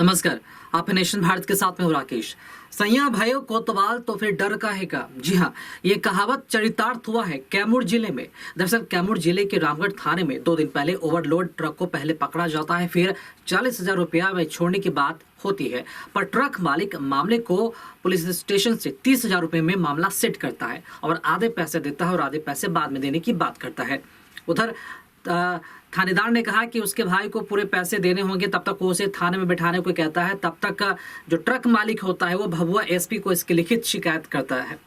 नमस्कार, आप नेशन भारत के साथ में हूं राकेश। सैया भयो कोतवाल तो फिर डर का है का। जी हाँ, ये कहावत चरितार्थ हुआ है कैमूर जिले में। दरअसल कैमूर जिले के रामगढ़ थाने में 2 दिन पहले ओवरलोड ट्रक को पहले पकड़ा जाता है, फिर 40,000 रुपया में छोड़ने की बात होती है, पर ट्रक मालिक मामले को पुलिस स्टेशन से 30,000 रुपये में मामला सेट करता है और आधे पैसे देता है और आधे पैसे बाद में देने की बात करता है। उधर थानेदार ने कहा कि उसके भाई को पूरे पैसे देने होंगे, तब तक वो उसे थाने में बैठाने को कहता है। तब तक जो ट्रक मालिक होता है वो भभुआ एसपी को इसकी लिखित शिकायत करता है।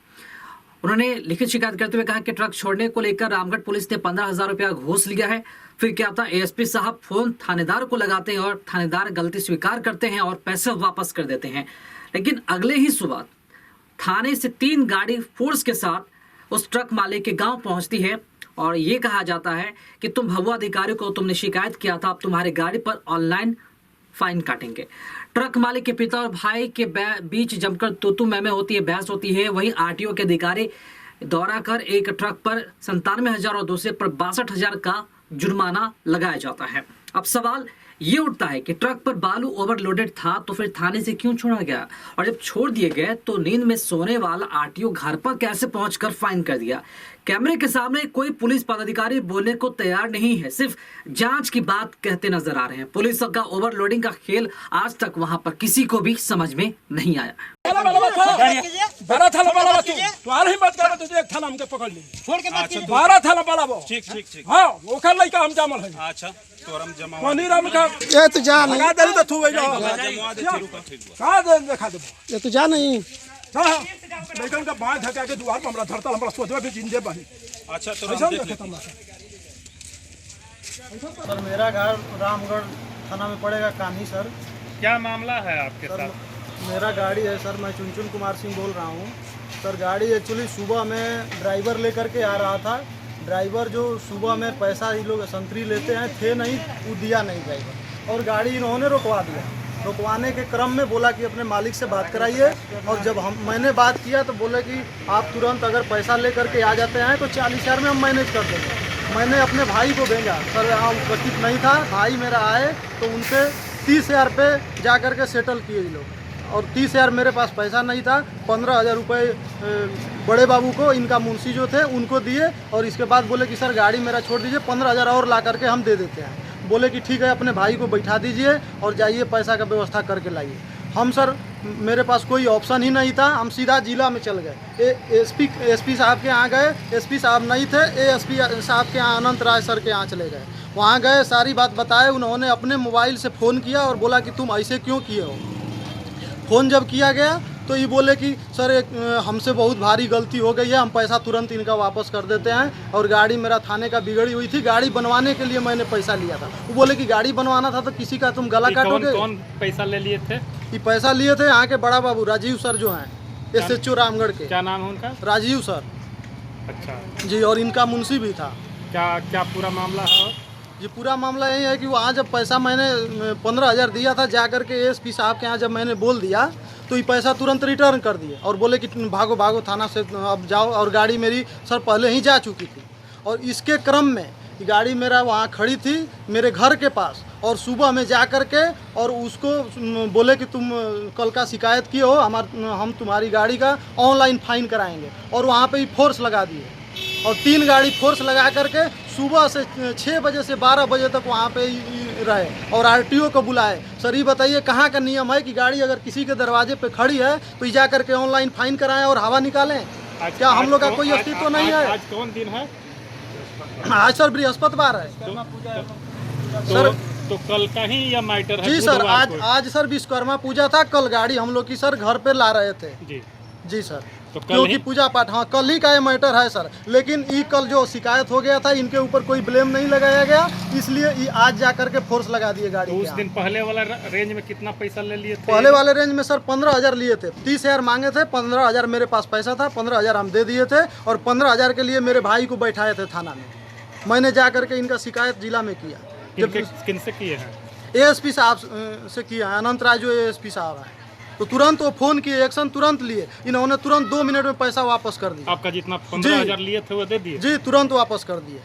उन्होंने लिखित शिकायत करते हुए कहा कि ट्रक छोड़ने को लेकर रामगढ़ पुलिस ने 15,000 रुपया घूस लिया है। फिर क्या था, एएसपी साहब फोन थानेदार को लगाते हैं और थानेदार गलती स्वीकार करते हैं और पैसे वापस कर देते हैं। लेकिन अगले ही सुबह थाने से 3 गाड़ी फोर्स के साथ उस ट्रक मालिक के गाँव पहुँचती है और ये कहा जाता है कि तुम भभुआ अधिकारी को तुमने शिकायत किया था, अब तुम्हारी गाड़ी पर ऑनलाइन फाइन काटेंगे। ट्रक मालिक के पिता और भाई के बीच जमकर तू मैं होती है, बहस होती है। वहीं आरटीओ के अधिकारी दौरा कर एक ट्रक पर 97,000 और दूसरे पर 62,000 का जुर्माना लगाया जाता है। अब सवाल ये उठता है कि ट्रक पर बालू ओवरलोडेड था तो फिर थाने से क्यों छोड़ा गया, और जब छोड़ दिए गए तो नींद में सोने वाला आरटीओ घर पर कैसे पहुंचकर फाइन कर दिया। कैमरे के सामने कोई पुलिस पदाधिकारी बोलने को तैयार नहीं है, सिर्फ जांच की बात कहते नजर आ रहे हैं। पुलिस का ओवरलोडिंग का खेल आज तक वहां पर किसी को भी समझ में नहीं आया। ये तो जा नहीं, ये तो जा नहीं। लेकिन का बांध धक्का के द्वार पर हमरा धरता हमरा सोचवा भी जिंदे बनी। अच्छा तो हम देखे सर, मेरा घर रामगढ़ थाना में पड़ेगा कान्ही। सर क्या मामला है आपके साथ? मेरा गाड़ी है सर, मैं चुनचुन कुमार सिंह बोल रहा हूँ। सर गाड़ी एक्चुअली सुबह में ड्राइवर लेकर के आ रहा था। ड्राइवर जो सुबह में पैसा ये लोग संतरी लेते हैं थे नहीं, वो दिया नहीं ड्राइवर, और गाड़ी इन्होंने रुकवा दिया। रुकवाने के क्रम में बोला कि अपने मालिक से बात कराइए, और जब मैंने बात किया तो बोले कि आप तुरंत अगर पैसा लेकर के आ जाते हैं तो 40,000 में हम मैनेज कर देंगे। मैंने अपने भाई को भेजा, सर यहाँ उपस्थित नहीं था, भाई मेरा आए तो उनसे 30,000 पे जा कर के सेटल किए ये लोग, और 30,000 मेरे पास पैसा नहीं था। 15,000 रुपये बड़े बाबू को, इनका मुंशी जो थे, उनको दिए, और इसके बाद बोले कि सर गाड़ी मेरा छोड़ दीजिए, 15,000 और ला करके हम दे देते हैं। बोले कि ठीक है, अपने भाई को बैठा दीजिए और जाइए पैसा का व्यवस्था करके लाइए। हम सर, मेरे पास कोई ऑप्शन ही नहीं था, हम सीधा जिला में चल गए। एसपी साहब के यहाँ गए, एसपी साहब नहीं थे, एएसपी साहब के यहाँ अनंत राय सर के यहाँ चले गए। वहाँ गए, सारी बात बताए। उन्होंने अपने मोबाइल से फ़ोन किया और बोला कि तुम ऐसे क्यों किए हो। फ़ोन जब किया गया तो ये बोले कि सर हमसे बहुत भारी गलती हो गई है, हम पैसा तुरंत इनका वापस कर देते हैं, और गाड़ी मेरा थाने का बिगड़ी हुई थी, गाड़ी बनवाने के लिए मैंने पैसा लिया था। वो बोले कि गाड़ी बनवाना था तो किसी का तुम गला काटोगे। कौन पैसा ले लिए थे? ये पैसा लिए थे यहाँ के बड़ा बाबू राजीव सर जो हैं, SHO रामगढ़ के। क्या नाम है उनका? राजीव सर। अच्छा जी, और इनका मुंशी भी था। क्या पूरा मामला है? ये पूरा मामला यही है कि वहाँ जब पैसा मैंने 15,000 दिया था, जा कर के एएसपी साहब के यहाँ जब मैंने बोल दिया तो ये पैसा तुरंत रिटर्न कर दिए और बोले कि भागो भागो थाना से अब जाओ, और गाड़ी मेरी सर पहले ही जा चुकी थी। और इसके क्रम में गाड़ी मेरा वहाँ खड़ी थी मेरे घर के पास, और सुबह में जा कर के और उसको बोले कि तुम कल का शिकायत किए हो, हम तुम्हारी गाड़ी का ऑनलाइन फाइन कराएंगे, और वहाँ पे ही फोर्स लगा दिए, और 3 गाड़ी फोर्स लगा करके सुबह से 6 बजे से 12 बजे तक वहाँ पे रहे, और आरटीओ को बुलाए। सर ये बताइए कहाँ का नियम है कि गाड़ी अगर किसी के दरवाजे पे खड़ी है तो ये जा करके ऑनलाइन फाइन कराएं और हवा निकालें? क्या हम लोग का कोई अस्तित्व नहीं है? आज कौन दिन है? आज सर बृहस्पतिवार है। सर तो कल का ही या मैटर है? जी सर, आज सर विश्वकर्मा पूजा था, कल गाड़ी हम लोग की सर घर पे ला रहे थे। जी सर, तो क्योंकि पूजा पाठ, हाँ कल ही का ये मैटर है सर। लेकिन ये कल जो शिकायत हो गया था, इनके ऊपर कोई ब्लेम नहीं लगाया गया, इसलिए ये आज जा करके फोर्स लगा दिए गाड़ी। तो उस दिन पहले वाला रेंज में कितना पैसा ले लिए थे? पहले वाले रेंज में सर 15,000 लिए थे। 30,000 मांगे थे, 15,000 मेरे पास पैसा था, 15,000 हम दे दिए थे, और 15,000 के लिए मेरे भाई को बैठाए थे थाना में। मैंने जा करके इनका शिकायत जिला में किया। किनसे किए हैं? एएसपी साहब से किया है, अनंत राय जो एएसपी साहब है। तो तुरंत वो फ़ोन किए, एक्शन तुरंत लिए, इन्होंने तुरंत 2 मिनट में पैसा वापस कर दिया। आपका जितना 15,000 लिए थे वो दे दिए? जी, तुरंत वापस कर दिए।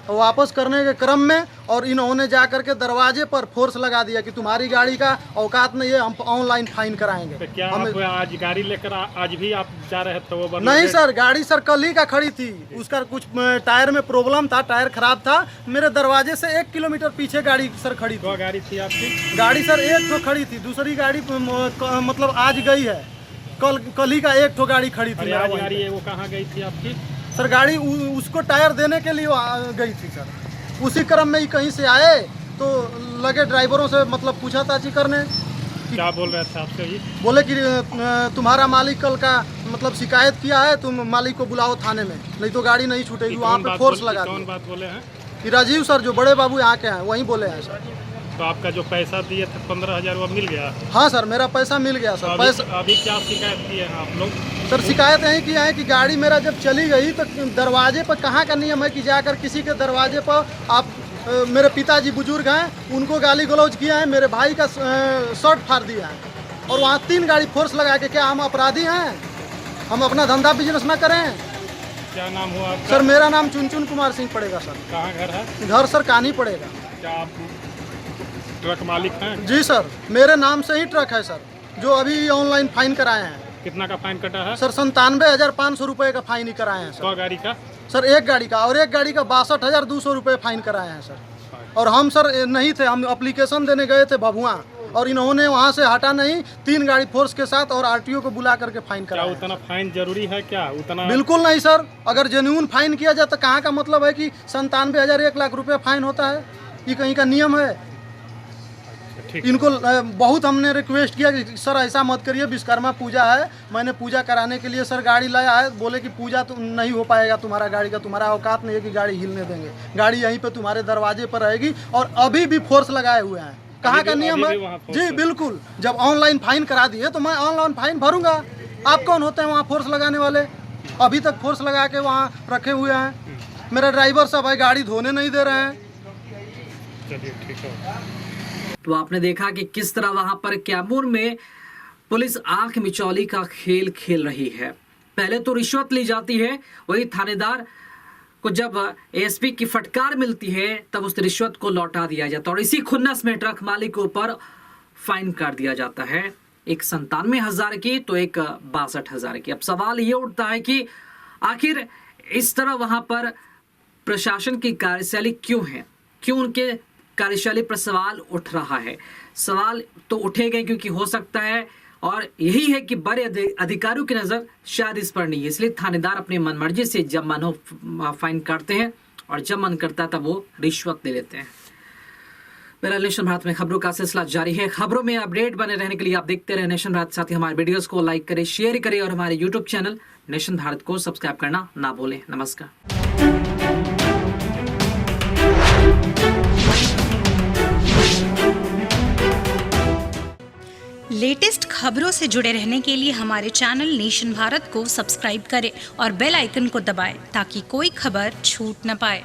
वापस करने के क्रम में और इन्होंने जा करके दरवाजे पर फोर्स लगा दिया कि तुम्हारी गाड़ी का औकात नहीं है, हम ऑनलाइन फाइन कराएंगे। तो क्या आप आज गाड़ी लेकर आज भी आप जा रहे थे वो नहीं सर, गाड़ी सर कल ही का खड़ी थी, उसका कुछ टायर में प्रॉब्लम था, टायर खराब था। मेरे दरवाजे से 1 किलोमीटर पीछे गाड़ी सर खड़ी थी। गाड़ी थी आपकी? गाड़ी सर एक ठो खड़ी थी, दूसरी गाड़ी मतलब आज गई है, कल ही का एक ठो गाड़ी खड़ी थी। गाड़ी वो कहाँ गई थी आपकी? सर गाड़ी उसको टायर देने के लिए गई थी सर। उसी क्रम में ही कहीं से आए तो लगे ड्राइवरों से मतलब पूछताछ करने। क्या बोल रहे थे आपसे? ये बोले कि तुम्हारा मालिक कल का मतलब शिकायत किया है, तुम मालिक को बुलाओ थाने में, नहीं तो गाड़ी नहीं छूटेगी। वहाँ पे फोर्स लगा कौन बात बोले हैं? कि राजीव सर जो बड़े बाबू यहाँ के हैं वहीं बोले हैं सर। तो आपका जो पैसा दिए थे 15,000 वो मिल गया? हाँ सर, मेरा पैसा मिल गया सर। अभी क्या शिकायत किए हैं आप लोग? सर शिकायत यही किया है कि गाड़ी मेरा जब चली गई तो दरवाजे पर कहाँ का नियम है कि जाकर किसी के दरवाजे पर आप मेरे पिताजी बुजुर्ग हैं, उनको गाली गलौज किया है, मेरे भाई का शर्ट फाड़ दिया है, और वहाँ 3 गाड़ी फोर्स लगा के क्या हम अपराधी हैं? हम अपना धंधा बिजनेस ना करें? क्या नाम हुआ आपका? सर मेरा नाम चुनचुन कुमार सिंह पड़ेगा सर। कहाँ घर है? घर सर कानी पड़ेगा। क्या आप ट्रक मालिक हैं? जी सर, मेरे नाम से ही ट्रक है सर, जो अभी ऑनलाइन फाइन कराए हैं। कितना का फाइन कटा है? सर 97,500 रुपये का फाइन ही कराए हैं सर। 100 गाड़ी का? सर एक गाड़ी का, और एक गाड़ी का 62,200 रुपये फाइन कराए हैं सर। और हम सर नहीं थे, हम एप्लीकेशन देने गए थे भभुआ, और इन्होंने वहाँ से हटा नहीं, 3 गाड़ी फोर्स के साथ और आरटीओ को बुला करके फाइन कराया। क्या उतना फाइन जरूरी है क्या? उतना बिल्कुल नहीं सर, अगर जेन्युइन फाइन किया जाए तो कहाँ का मतलब है कि 97,000 1 लाख रुपये फाइन होता है? ये कहीं का नियम है? इनको बहुत हमने रिक्वेस्ट किया कि सर ऐसा मत करिए, विश्वकर्मा पूजा है, मैंने पूजा कराने के लिए सर गाड़ी लाया है। बोले कि पूजा तो नहीं हो पाएगा तुम्हारा गाड़ी का, तुम्हारा औकात नहीं है कि गाड़ी हिलने देंगे, गाड़ी यहीं पे तुम्हारे दरवाजे पर रहेगी। और अभी भी फोर्स लगाए हुए हैं। कहाँ का नियम है? जी बिल्कुल, जब ऑनलाइन फाइन करा दिए तो मैं ऑनलाइन फाइन भरूंगा। आप कौन होते हैं वहाँ फोर्स लगाने वाले? अभी तक फोर्स लगा के वहाँ रखे हुए हैं। मेरा ड्राइवर साहब भाई गाड़ी धोने नहीं दे रहे हैं। चलिए ठीक है। तो आपने देखा कि किस तरह वहां पर कैमूर में पुलिस आंख मिचौली का खेल खेल रही है। पहले तो रिश्वत ली जाती है, वही थानेदार को जब एएसपी की फटकार मिलती है तब उस रिश्वत को लौटा दिया जाता है, और इसी खुन्नस में ट्रक मालिक के ऊपर फाइन कर दिया जाता है, एक 97,000 की तो एक 62,000 की। अब सवाल ये उठता है कि आखिर इस तरह वहां पर प्रशासन की कार्यशैली क्यों है, क्यों उनके कार्यशैली पर सवाल उठ रहा है? सवाल तो उठेगा क्योंकि हो सकता है, और यही है कि बड़े अधिकारियों की नज़र शायद इस पर नहीं है, इसलिए थानेदार अपनी मनमर्जी से जब मन हो फाइन काटते हैं, और जब मन करता है तब वो रिश्वत ले लेते हैं। मेरा नेशन भारत में खबरों का सिलसिला जारी है। खबरों में अपडेट बने रहने के लिए आप देखते रहे नेशन भारत। साथ ही हमारे वीडियोस को लाइक करें, शेयर करें, और हमारे यूट्यूब चैनल नेशन भारत को सब्सक्राइब करना ना भूलें। नमस्कार। लेटेस्ट खबरों से जुड़े रहने के लिए हमारे चैनल नेशन भारत को सब्सक्राइब करें और बेल आइकन को दबाएं ताकि कोई खबर छूट न पाए।